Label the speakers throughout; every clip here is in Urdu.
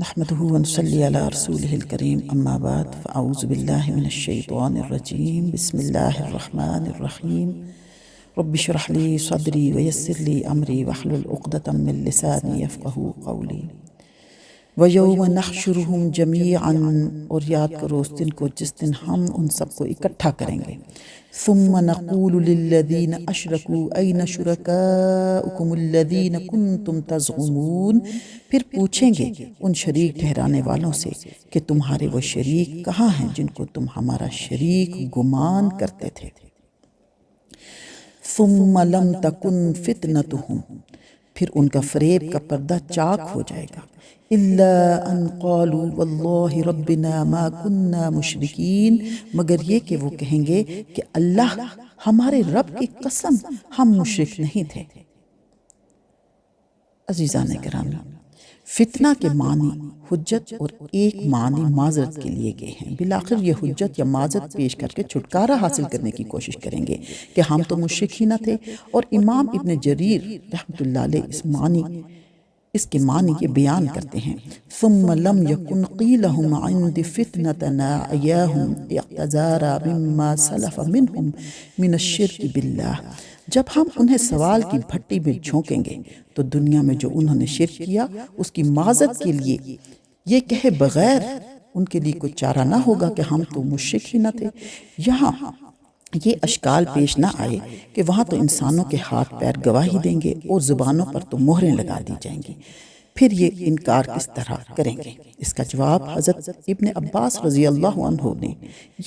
Speaker 1: نحمده ونصلي على رسوله الكريم اما بعد فاعوذ بالله من الشيطان الرجيم بسم الله الرحمن الرحيم رب اشرح لي صدري ويسر لي امري واحلل عقدة من لساني يفقهوا قولي وَيَوْمَ نَحْشُرُهُمْ جَمِيعًا، اور یاد کرو اس دن کو جس دن ہم ان سب کو اکٹھا کریں گے. ثُمَّ نَقُولُ لِلَّذِينَ أَشْرَكُوا أَيْنَ شُرَكَاؤُكُمُ الَّذِينَ كُنْتُمْ تَزْعُمُونَ، پھر پوچھیں گے ان شریک ٹھہرانے والوں سے کہ تمہارے وہ شریک کہاں ہیں جن کو تم ہمارا شریک گمان کرتے تھے. ثُمَّ لَمْ تَكُنْ فِتْنَتُهُمْ، پھر ان کا فریب کا پردہ چاک ہو جائے گا. إِلَّا أَن قَالُوا وَاللَّهِ رَبِّنَا مَا كُنَّا مُشْرِكِينَ، مگر یہ کہ وہ کہیں گے کہ اللہ ہمارے رب کی قسم ہم مشرک نہیں تھے. عزیزان گرامی، فتنہ کے معنی حجت اور ایک معنی معذرت کے لیے گئے ہیں. بالآخر یہ حجت یا معذرت پیش کر کے چھٹکارا حاصل کرنے کی کوشش کریں گے کہ ہم تو مشرک ہی نہ تھے. اور امام ابن جریر رحمۃ اللہ علیہ اس کے معنی یہ بیان کرتے ہیں. ثم لم يكن قيلهم عند فتنتنا اياهم اعتذارا مما سلف منهم من الشرك بالله، جب ہم انہیں سوال کی بھٹی میں جھونکیں گے تو دنیا میں جو انہوں نے شرک کیا اس کی معذرت کے لیے یہ کہے بغیر ان کے لیے کوئی چارہ نہ ہوگا کہ ہم تو مشرک ہی نہ تھے. یہاں یہ اشکال پیش نہ آئے کہ وہاں تو انسانوں کے ہاتھ پیر گواہی دیں گے اور زبانوں پر تو مہریں لگا دی جائیں گی، پھر یہ انکار کس طرح کریں گے. اس کا جواب حضرت ابن عباس رضی اللہ عنہ نے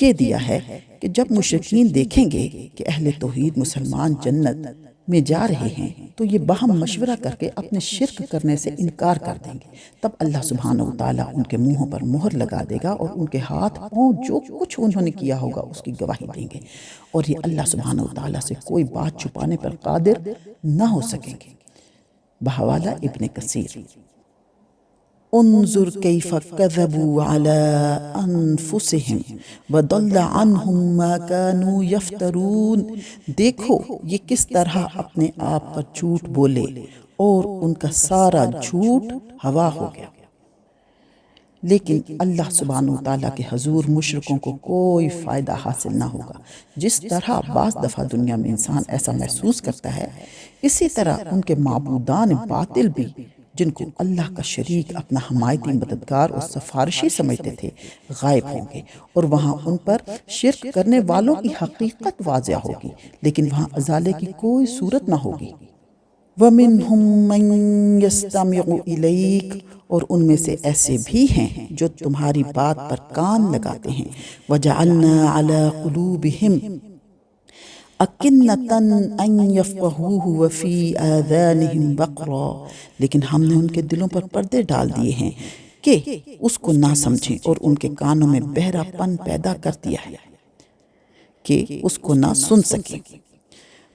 Speaker 1: یہ دیا ہے کہ جب مشرکین دیکھیں گے کہ اہل توحید مسلمان جنت میں جا رہے ہیں تو یہ باہم مشورہ کر کے اپنے شرک کرنے سے انکار کر دیں گے. تب اللہ سبحانہ وتعالیٰ ان کے منہوں پر مہر لگا دے گا اور ان کے ہاتھ پاؤں جو کچھ انہوں نے کیا ہوگا اس کی گواہی دیں گے، اور یہ اللہ سبحانہ وتعالیٰ سے کوئی بات چھپانے پر قادر نہ ہو سکیں گے. بحوالہ ابن کثیر. انظر کیف کذبوا علی انفسہم وضل عنہم ما کانوا یفترون، دیکھو یہ کس طرح اپنے آپ پر جھوٹ بولے اور ان کا سارا جھوٹ ہوا ہو گیا. لیکن اللہ سبحانہ وتعالیٰ کے حضور مشرکوں کو کوئی فائدہ حاصل نہ ہوگا. جس طرح بعض دفعہ دنیا میں انسان ایسا محسوس کرتا ہے، اسی طرح ان کے معبودان باطل بھی جن کو اللہ کا شریک اپنا حمایتی مددگار اور سفارشی سمجھتے تھے غائب ہوں گے، اور وہاں ان پر شرک کرنے والوں کی حقیقت واضح ہوگی، لیکن وہاں ازالے کی کوئی صورت نہ ہوگی. وَمِنْهُمْ مَنْ يَسْتَمِعُ إِلَيْكَ، اور ان میں سے ایسے بھی ہیں جو تمہاری بات پر کان لگاتے ہیں. وَجَعَلْنَا عَلَىٰ قُلُوبِهِمْ أَكِنَّةً أَن يَفْقَهُوهُ وَفِي آذَانِهِمْ وَقْرًا، لیکن ہم نے ان کے دلوں پر پردے ڈال دیے ہیں کہ اس کو نہ سمجھیں، اور ان کے کانوں میں بہرا پن پیدا کر دیا ہے کہ اس کو نہ سن سکیں.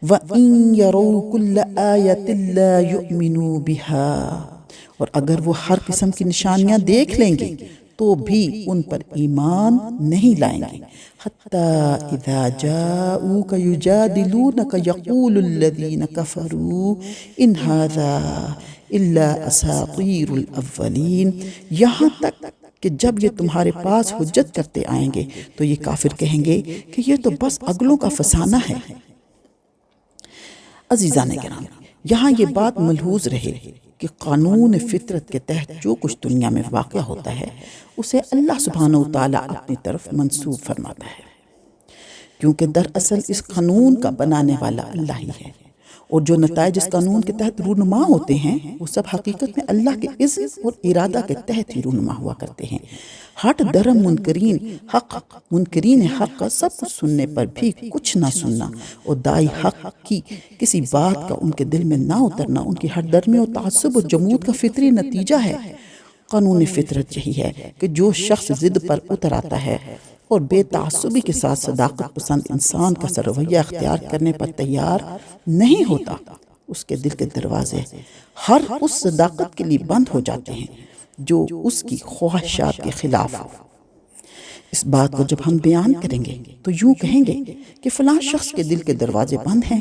Speaker 1: وَإِن يَرَوْا كُلَّ آيَةٍ لَا يُؤْمِنُوا بِهَا، اور اگر وہ ہر قسم کی نشانیاں دیکھ لیں گے تو بھی ان پر ایمان نہیں لائیں گے. حَتَّى إِذَا جَاءُوكَ يُجَادِلُونَكَ يَقُولُ الَّذِينَ كَفَرُوا إِنْ هَذَا إِلَّا أَسَاطِيرُ الْأَوَّلِينَ، یہاں تک کہ جب یہ تمہارے پاس حجت کرتے آئیں گے تو یہ کافر کہیں گے کہ یہ تو بس اگلوں کا فسانہ ہے. عزیزان گرامی، یہاں یہ بات ملحوظ رہے کہ قانون فطرت کے تحت جو کچھ دنیا میں واقع ہوتا ہے اسے اللہ سبحانہ وتعالیٰ اپنی طرف منسوب فرماتا ہے، کیونکہ دراصل اس قانون کا بنانے والا اللہ ہی ہے، اور جو نتائج اس قانون کے تحت رونما ہوتے ہیں وہ سب حقیقت میں اللہ کے اذن اور ارادہ کے تحت ہی رونما ہوا کرتے ہیں. ہٹ درم منکرین حق کا سب کچھ سننے پر بھی کچھ نہ سننا، اور دائی حق کی کسی بات کا ان کے دل میں نہ اترنا ان کی ہٹ درمی اور تعصب اور جمود کا فطری نتیجہ ہے. قانون فطرت یہی ہے کہ جو شخص ضد پر اتر آتا ہے اور بے تعصبی کے ساتھ صداقت پسند انسان کا رویہ اختیار کرنے پر تیار نہیں ہوتا، اس کے دل کے دروازے ہر اس صداقت کے لیے بند ہو جاتے ہیں جو اس کی خواہشات کے خلاف ہو. اس بات کو جب ہم بیان کریں گے تو یوں کہیں گے کہ فلاں شخص کے دل کے دروازے بند ہیں،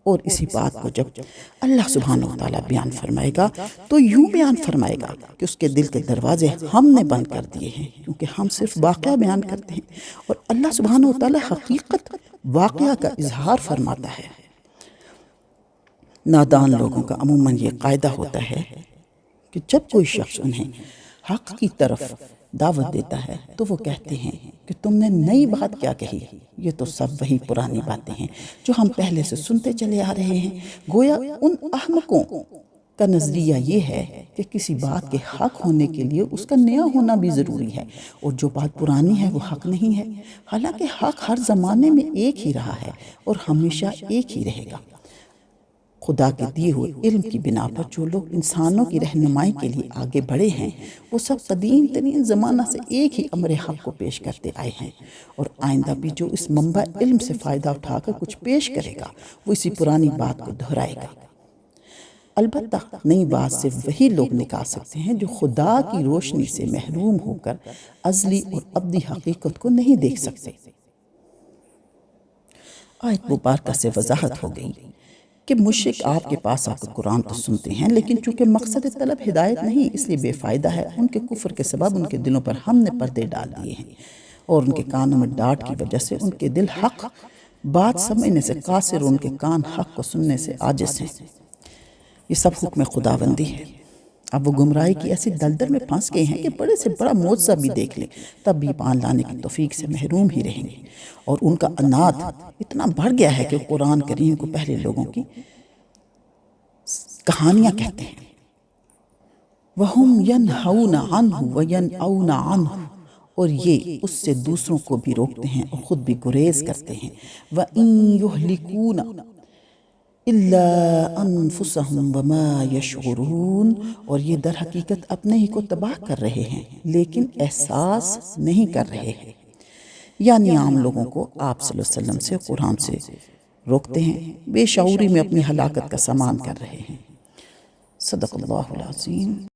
Speaker 1: اور اسی بات کو جب اللہ سبحانہ و تعالیٰ بیان فرمائے گا تو یوں بیان فرمائے گا کہ اس کے دل کے دروازے ہم نے بند کر دیے ہیں، کیونکہ ہم صرف واقعہ بیان کرتے ہیں اور اللہ سبحانہ و تعالیٰ حقیقت واقعہ کا اظہار فرماتا ہے۔ نادان لوگوں کا عموماً یہ قاعدہ ہوتا ہے کہ جب کوئی شخص انہیں حق کی طرف دعوت دیتا ہے تو وہ کہتے ہیں کہ تم نے نئی بات کیا کہی، یہ تو سب وہی پرانی باتیں ہیں جو ہم پہلے سے سنتے چلے آ رہے ہیں۔ گویا ان احمقوں کا نظریہ یہ ہے کہ کسی بات کے حق ہونے کے لیے اس کا نیا ہونا بھی ضروری ہے، اور جو بات پرانی ہے وہ حق نہیں ہے، حالانکہ حق ہر زمانے میں ایک ہی رہا ہے اور ہمیشہ ایک ہی رہے گا۔ خدا کے دیے ہوئے علم کی بنا پر جو لوگ انسانوں کی رہنمائی کے لیے آگے بڑھے ہیں وہ سب قدیم ترین زمانہ سے ایک ہی امر حق کو پیش کرتے آئے ہیں، اور آئندہ بھی جو اس منبع علم سے فائدہ اٹھا کر کچھ پیش کرے گا وہ اسی پرانی بات کو دہرائے گا۔ البتہ نئی بات سے وہی لوگ نکال سکتے ہیں جو خدا کی روشنی سے محروم ہو کر ازلی اور ابدی حقیقت کو نہیں دیکھ سکتے۔ آیت مبارکہ سے وضاحت ہو گئی کہ مشرک آپ کے پاس آ کر قرآن تو سنتے ہیں، لیکن چونکہ مقصد طلب ہدایت نہیں اس لیے بے فائدہ ہے۔ ان کے کفر کے سبب ان کے دلوں پر ہم نے پردے ڈال دیے ہیں، اور ان کے کانوں میں ڈانٹ کی وجہ سے ان کے دل حق بات سمجھنے سے قاصر اور ان کے کان حق کو سننے سے عاجز ہیں۔ یہ سب حکم خداوندی ہے۔ اب وہ گمراہی کی ایسی دلدل میں پھنس گئے ہیں کہ بڑے سے بڑا معجزہ بھی دیکھ لیں تب بھی ایمان لانے کی توفیق سے محروم ہی رہیں گے، اور ان کا عناد اتنا بڑھ گیا ہے کہ قرآن کریم کو پہلے لوگوں کی کہانیاں کہتے ہیں۔ وَهُمْ يَنْهَوْنَ عَنْهُ وَيَنْأَوْنَ عَنْهُ، اور یہ اس سے دوسروں کو بھی روکتے ہیں اور خود بھی گریز کرتے ہیں۔ وَإِن يُهْلِكُونَ إِلَّا أَنفُسَهُمْ وَمَا يَشْعُرُونَ، اور یہ در حقیقت اپنے ہی کو تباہ کر رہے ہیں لیکن احساس نہیں کر رہے ہیں۔ یعنی عام لوگوں کو آپ صلی اللہ علیہ وسلم سے قرآن سے روکتے ہیں، بے شعوری میں اپنی ہلاکت کا سامان کر رہے ہیں۔ صدق اللہ العظیم۔